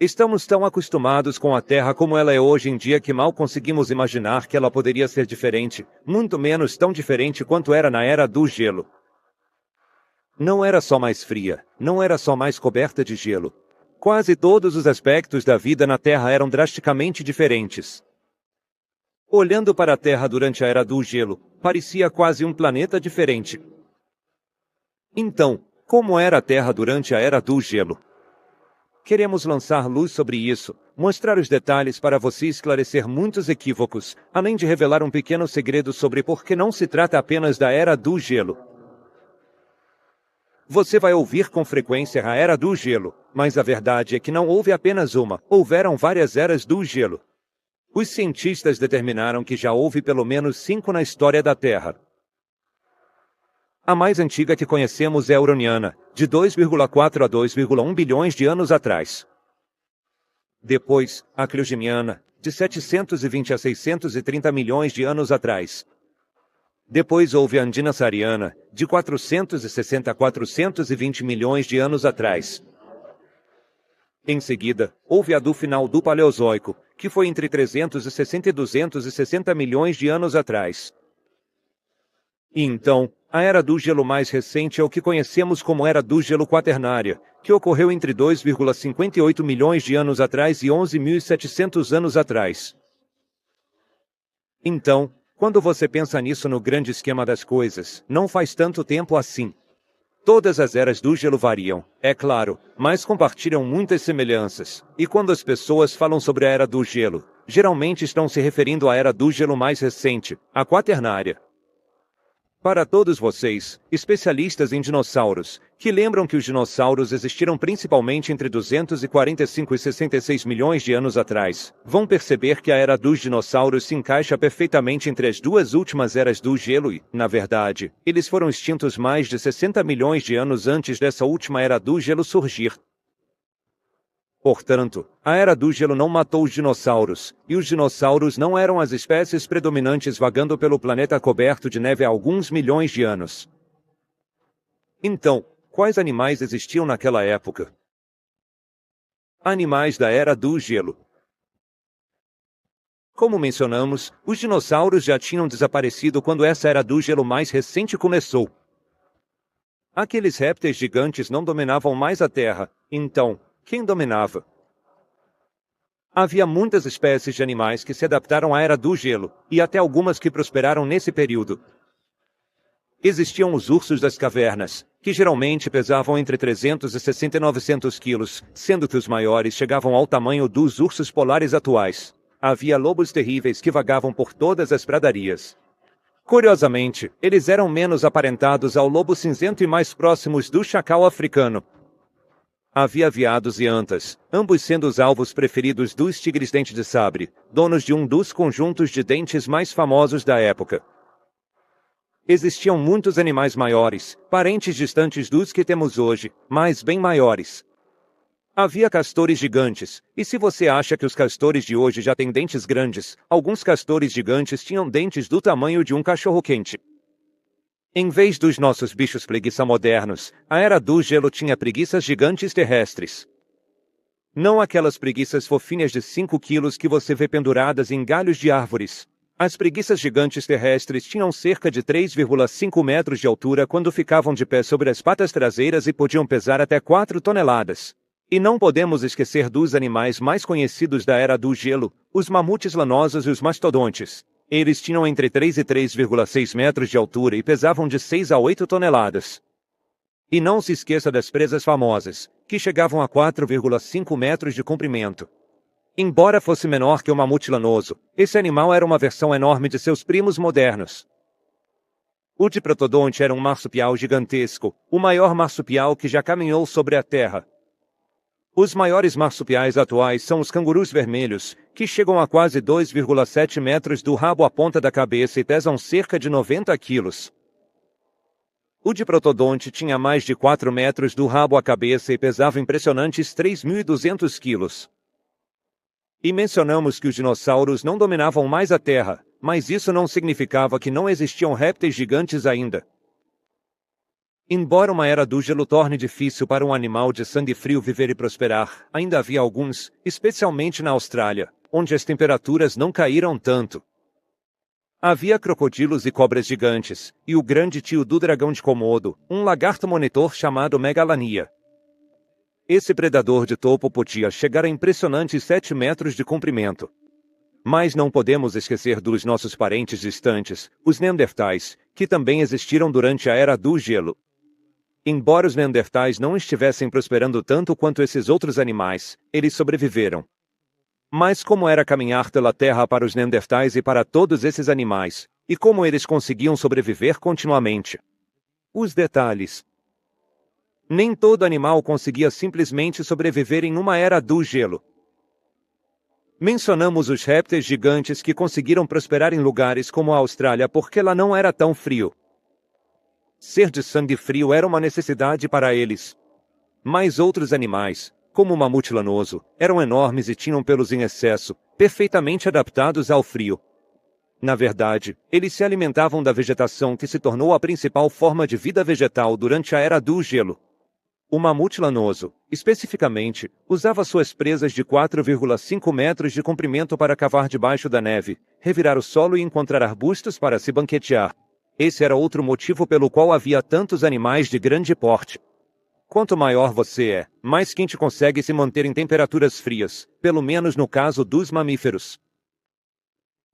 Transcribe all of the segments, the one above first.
Estamos tão acostumados com a Terra como ela é hoje em dia que mal conseguimos imaginar que ela poderia ser diferente, muito menos tão diferente quanto era na Era do Gelo. Não era só mais fria, não era só mais coberta de gelo. Quase todos os aspectos da vida na Terra eram drasticamente diferentes. Olhando para a Terra durante a Era do Gelo, parecia quase um planeta diferente. Então, como era a Terra durante a Era do Gelo? Queremos lançar luz sobre isso, mostrar os detalhes para você esclarecer muitos equívocos, além de revelar um pequeno segredo sobre por que não se trata apenas da Era do Gelo. Você vai ouvir com frequência a Era do Gelo, mas a verdade é que não houve apenas uma, houveram várias eras do gelo. Os cientistas determinaram que já houve pelo menos 5 na história da Terra. A mais antiga que conhecemos é a Uraniana, de 2,4 a 2,1 bilhões de anos atrás. Depois, a Criogeniana, de 720 a 630 milhões de anos atrás. Depois houve a Andina-Sariana, de 460 a 420 milhões de anos atrás. Em seguida, houve a do final do Paleozoico, que foi entre 360 e 260 milhões de anos atrás. E então, a Era do Gelo mais recente é o que conhecemos como Era do Gelo Quaternária, que ocorreu entre 2,58 milhões de anos atrás e 11.700 anos atrás. Então, quando você pensa nisso no grande esquema das coisas, não faz tanto tempo assim. Todas as eras do gelo variam, é claro, mas compartilham muitas semelhanças. E quando as pessoas falam sobre a Era do Gelo, geralmente estão se referindo à Era do Gelo mais recente, a Quaternária. Para todos vocês, especialistas em dinossauros, que lembram que os dinossauros existiram principalmente entre 245 e 66 milhões de anos atrás, vão perceber que a Era dos Dinossauros se encaixa perfeitamente entre as duas últimas eras do gelo e, na verdade, eles foram extintos mais de 60 milhões de anos antes dessa última Era do Gelo surgir. Portanto, a Era do Gelo não matou os dinossauros, e os dinossauros não eram as espécies predominantes vagando pelo planeta coberto de neve há alguns milhões de anos. Então, quais animais existiam naquela época? Animais da Era do Gelo. Como mencionamos, os dinossauros já tinham desaparecido quando essa Era do Gelo mais recente começou. Aqueles répteis gigantes não dominavam mais a Terra, então, quem dominava? Havia muitas espécies de animais que se adaptaram à Era do Gelo, e até algumas que prosperaram nesse período. Existiam os ursos das cavernas, que geralmente pesavam entre 360 e 900 quilos, sendo que os maiores chegavam ao tamanho dos ursos polares atuais. Havia lobos terríveis que vagavam por todas as pradarias. Curiosamente, eles eram menos aparentados ao lobo cinzento e mais próximos do chacal africano. Havia veados e antas, ambos sendo os alvos preferidos dos tigres dente de sabre, donos de um dos conjuntos de dentes mais famosos da época. Existiam muitos animais maiores, parentes distantes dos que temos hoje, mas bem maiores. Havia castores gigantes, e se você acha que os castores de hoje já têm dentes grandes, alguns castores gigantes tinham dentes do tamanho de um cachorro-quente. Em vez dos nossos bichos preguiça modernos, a Era do Gelo tinha preguiças gigantes terrestres. Não aquelas preguiças fofinhas de 5 quilos que você vê penduradas em galhos de árvores. As preguiças gigantes terrestres tinham cerca de 3,5 metros de altura quando ficavam de pé sobre as patas traseiras e podiam pesar até 4 toneladas. E não podemos esquecer dos animais mais conhecidos da Era do Gelo, os mamutes lanosos e os mastodontes. Eles tinham entre 3 e 3,6 metros de altura e pesavam de 6 a 8 toneladas. E não se esqueça das presas famosas, que chegavam a 4,5 metros de comprimento. Embora fosse menor que o mamute lanoso, esse animal era uma versão enorme de seus primos modernos. O diprotodonte era um marsupial gigantesco, o maior marsupial que já caminhou sobre a Terra. Os maiores marsupiais atuais são os cangurus vermelhos, que chegam a quase 2,7 metros do rabo à ponta da cabeça e pesam cerca de 90 quilos. O diprotodonte tinha mais de 4 metros do rabo à cabeça e pesava impressionantes 3.200 quilos. E mencionamos que os dinossauros não dominavam mais a Terra, mas isso não significava que não existiam répteis gigantes ainda. Embora uma era do gelo torne difícil para um animal de sangue frio viver e prosperar, ainda havia alguns, especialmente na Austrália, onde as temperaturas não caíram tanto. Havia crocodilos e cobras gigantes, e o grande tio do dragão de Komodo, um lagarto monitor chamado Megalania. Esse predador de topo podia chegar a impressionantes 7 metros de comprimento. Mas não podemos esquecer dos nossos parentes distantes, os Neandertais, que também existiram durante a Era do Gelo. Embora os Neandertais não estivessem prosperando tanto quanto esses outros animais, eles sobreviveram. Mas como era caminhar pela Terra para os Neandertais e para todos esses animais, e como eles conseguiam sobreviver continuamente? Os detalhes. Nem todo animal conseguia simplesmente sobreviver em uma Era do Gelo. Mencionamos os répteis gigantes que conseguiram prosperar em lugares como a Austrália porque lá não era tão frio. Ser de sangue frio era uma necessidade para eles. Mas outros animais, como o mamute lanoso, eram enormes e tinham pelos em excesso, perfeitamente adaptados ao frio. Na verdade, eles se alimentavam da vegetação que se tornou a principal forma de vida vegetal durante a Era do Gelo. O mamute lanoso, especificamente, usava suas presas de 4,5 metros de comprimento para cavar debaixo da neve, revirar o solo e encontrar arbustos para se banquetear. Esse era outro motivo pelo qual havia tantos animais de grande porte. Quanto maior você é, mais quente consegue se manter em temperaturas frias, pelo menos no caso dos mamíferos.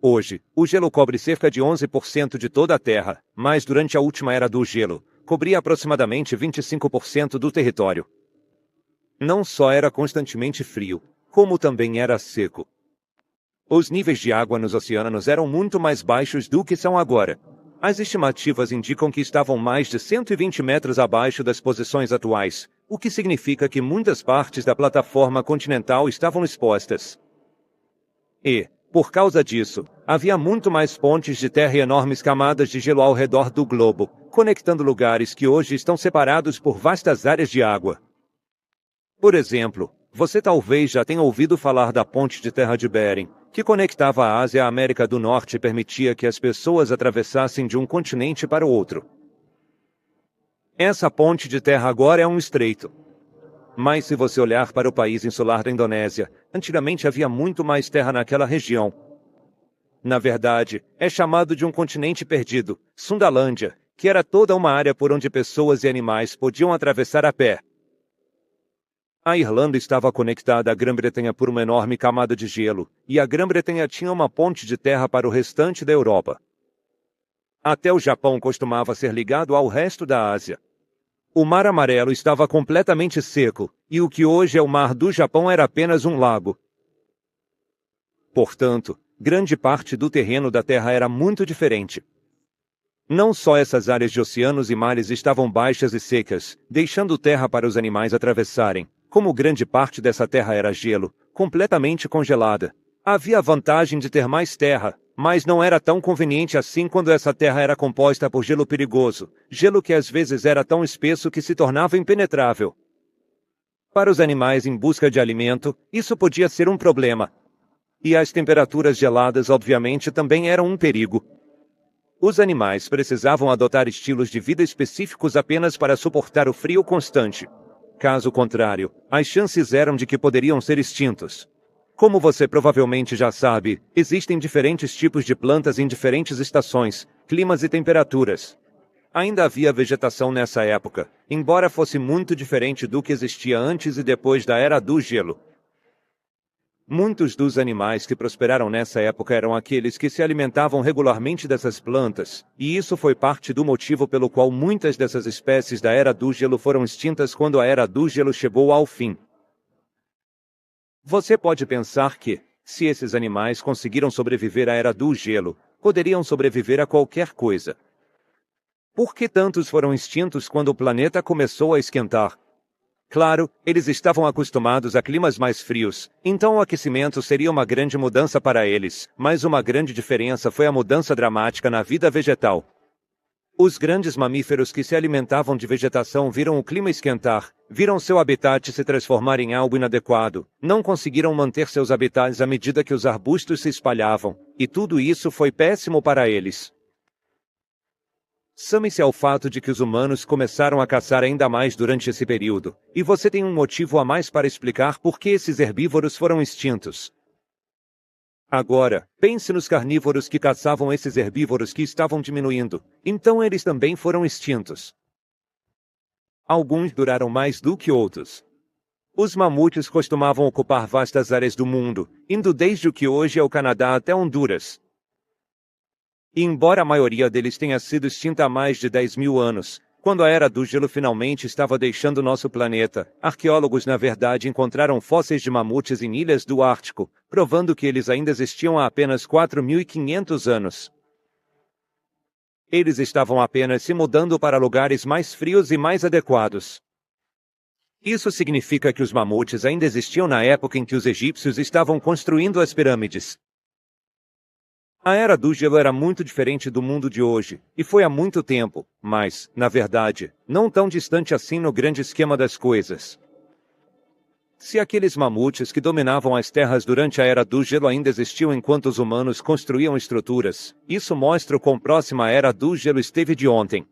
Hoje, o gelo cobre cerca de 11% de toda a Terra, mas durante a última Era do Gelo, cobria aproximadamente 25% do território. Não só era constantemente frio, como também era seco. Os níveis de água nos oceanos eram muito mais baixos do que são agora. As estimativas indicam que estavam mais de 120 metros abaixo das posições atuais, o que significa que muitas partes da plataforma continental estavam expostas. E, por causa disso, havia muito mais pontes de terra e enormes camadas de gelo ao redor do globo, conectando lugares que hoje estão separados por vastas áreas de água. Por exemplo, você talvez já tenha ouvido falar da Ponte de Terra de Bering, que conectava a Ásia à América do Norte e permitia que as pessoas atravessassem de um continente para o outro. Essa ponte de terra agora é um estreito. Mas se você olhar para o país insular da Indonésia, antigamente havia muito mais terra naquela região. Na verdade, é chamado de um continente perdido, Sundalândia, que era toda uma área por onde pessoas e animais podiam atravessar a pé. A Irlanda estava conectada à Grã-Bretanha por uma enorme camada de gelo, e a Grã-Bretanha tinha uma ponte de terra para o restante da Europa. Até o Japão costumava ser ligado ao resto da Ásia. O Mar Amarelo estava completamente seco, e o que hoje é o Mar do Japão era apenas um lago. Portanto, grande parte do terreno da Terra era muito diferente. Não só essas áreas de oceanos e mares estavam baixas e secas, deixando terra para os animais atravessarem, como grande parte dessa terra era gelo, completamente congelada. Havia a vantagem de ter mais terra, mas não era tão conveniente assim quando essa terra era composta por gelo perigoso, gelo que às vezes era tão espesso que se tornava impenetrável. Para os animais em busca de alimento, isso podia ser um problema. E as temperaturas geladas obviamente também eram um perigo. Os animais precisavam adotar estilos de vida específicos apenas para suportar o frio constante. Caso contrário, as chances eram de que poderiam ser extintos. Como você provavelmente já sabe, existem diferentes tipos de plantas em diferentes estações, climas e temperaturas. Ainda havia vegetação nessa época, embora fosse muito diferente do que existia antes e depois da Era do Gelo. Muitos dos animais que prosperaram nessa época eram aqueles que se alimentavam regularmente dessas plantas, e isso foi parte do motivo pelo qual muitas dessas espécies da Era do Gelo foram extintas quando a Era do Gelo chegou ao fim. Você pode pensar que, se esses animais conseguiram sobreviver à Era do Gelo, poderiam sobreviver a qualquer coisa. Por que tantos foram extintos quando o planeta começou a esquentar? Claro, eles estavam acostumados a climas mais frios, então o aquecimento seria uma grande mudança para eles, mas uma grande diferença foi a mudança dramática na vida vegetal. Os grandes mamíferos que se alimentavam de vegetação viram o clima esquentar, viram seu habitat se transformar em algo inadequado, não conseguiram manter seus habitats à medida que os arbustos se espalhavam, e tudo isso foi péssimo para eles. Some-se ao fato de que os humanos começaram a caçar ainda mais durante esse período, e você tem um motivo a mais para explicar por que esses herbívoros foram extintos. Agora, pense nos carnívoros que caçavam esses herbívoros que estavam diminuindo, então eles também foram extintos. Alguns duraram mais do que outros. Os mamutes costumavam ocupar vastas áreas do mundo, indo desde o que hoje é o Canadá até Honduras. E embora a maioria deles tenha sido extinta há mais de 10 mil anos, quando a Era do Gelo finalmente estava deixando nosso planeta, arqueólogos na verdade encontraram fósseis de mamutes em ilhas do Ártico, provando que eles ainda existiam há apenas 4.500 anos. Eles estavam apenas se mudando para lugares mais frios e mais adequados. Isso significa que os mamutes ainda existiam na época em que os egípcios estavam construindo as pirâmides. A Era do Gelo era muito diferente do mundo de hoje, e foi há muito tempo, mas, na verdade, não tão distante assim no grande esquema das coisas. Se aqueles mamutes que dominavam as terras durante a Era do Gelo ainda existiam enquanto os humanos construíam estruturas, isso mostra o quão próxima a Era do Gelo esteve de ontem.